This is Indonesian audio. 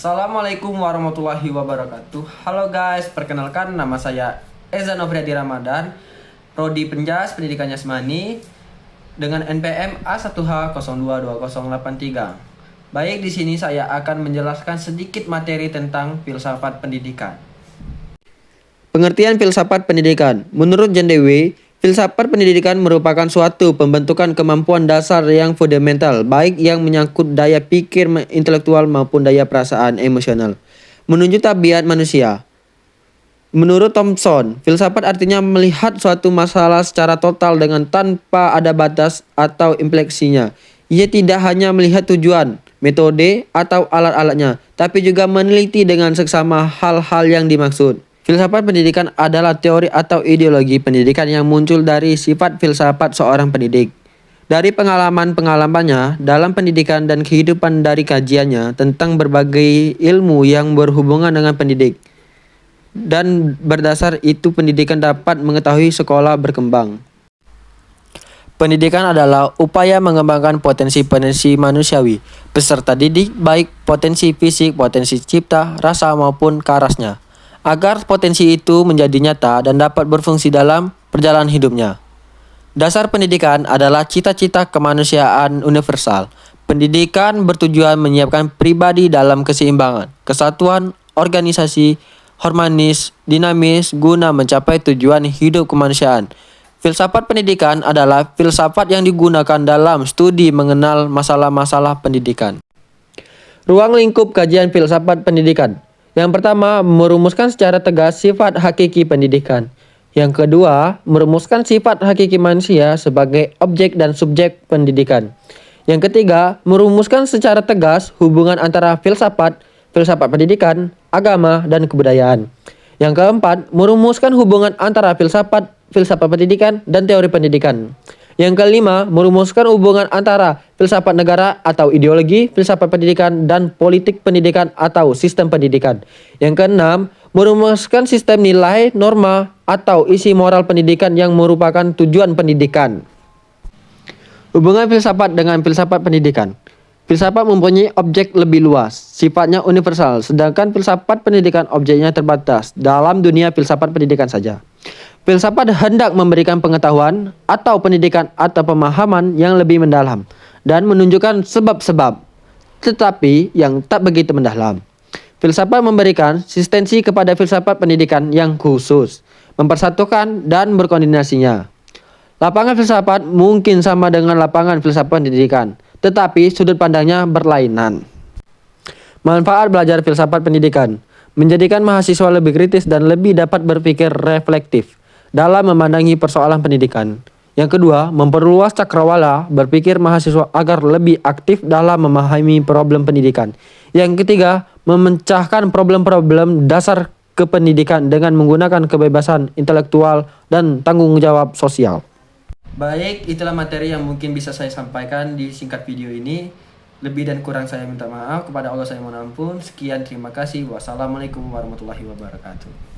Assalamualaikum warahmatullahi wabarakatuh. Halo guys, perkenalkan nama saya Eza Novriadi Ramadan, Prodi Penjas Pendidikan Yasmani dengan NPM A1H022083. Baik, di sini saya akan menjelaskan sedikit materi tentang filsafat pendidikan. Pengertian filsafat pendidikan. Menurut John Dewey, filsafat pendidikan merupakan suatu pembentukan kemampuan dasar yang fundamental, baik yang menyangkut daya pikir intelektual maupun daya perasaan emosional, menuju tabiat manusia. Menurut Thompson, filsafat artinya melihat suatu masalah secara total dengan tanpa ada batas atau impleksinya. Ia tidak hanya melihat tujuan, metode, atau alat-alatnya, tapi juga meneliti dengan seksama hal-hal yang dimaksud. Filsafat pendidikan adalah teori atau ideologi pendidikan yang muncul dari sifat filsafat seorang pendidik. Dari pengalaman-pengalamannya dalam pendidikan dan kehidupan dari kajiannya tentang berbagai ilmu yang berhubungan dengan pendidik. Dan berdasar itu pendidikan dapat mengetahui sekolah berkembang. Pendidikan adalah upaya mengembangkan potensi-potensi manusiawi peserta didik, baik potensi fisik, potensi cipta, rasa maupun karasnya, agar potensi itu menjadi nyata dan dapat berfungsi dalam perjalanan hidupnya. Dasar pendidikan adalah cita-cita kemanusiaan universal. Pendidikan bertujuan menyiapkan pribadi dalam keseimbangan, kesatuan, organisasi, harmonis, dinamis, guna mencapai tujuan hidup kemanusiaan. Filsafat pendidikan adalah filsafat yang digunakan dalam studi mengenal masalah-masalah pendidikan. Ruang lingkup kajian filsafat pendidikan. Yang pertama, merumuskan secara tegas sifat hakiki pendidikan. Yang kedua, merumuskan sifat hakiki manusia sebagai objek dan subjek pendidikan. Yang ketiga, merumuskan secara tegas hubungan antara filsafat pendidikan, agama, dan kebudayaan. Yang keempat, merumuskan hubungan antara filsafat pendidikan, dan teori pendidikan. Yang kelima, merumuskan hubungan antara filsafat negara atau ideologi, filsafat pendidikan, dan politik pendidikan atau sistem pendidikan. Yang keenam, merumuskan sistem nilai, norma, atau isi moral pendidikan yang merupakan tujuan pendidikan. Hubungan filsafat dengan filsafat pendidikan. Filsafat mempunyai objek lebih luas, sifatnya universal, sedangkan filsafat pendidikan objeknya terbatas dalam dunia filsafat pendidikan saja. Filsafat hendak memberikan pengetahuan atau pendidikan atau pemahaman yang lebih mendalam dan menunjukkan sebab-sebab, tetapi yang tak begitu mendalam. Filsafat memberikan asistensi kepada filsafat pendidikan yang khusus, mempersatukan dan berkoordinasinya. Lapangan filsafat mungkin sama dengan lapangan filsafat pendidikan, tetapi sudut pandangnya berlainan. Manfaat belajar filsafat pendidikan menjadikan mahasiswa lebih kritis dan lebih dapat berpikir reflektif dalam memandangi persoalan pendidikan. Yang kedua, memperluas cakrawala berpikir mahasiswa agar lebih aktif dalam memahami problem pendidikan. Yang ketiga, memecahkan problem-problem dasar kependidikan dengan menggunakan kebebasan intelektual dan tanggung jawab sosial. Baik, itulah materi yang mungkin bisa saya sampaikan di singkat video ini. Lebih dan kurang saya minta maaf. Kepada Allah saya mohon ampun. Sekian, terima kasih. Wassalamualaikum warahmatullahi wabarakatuh.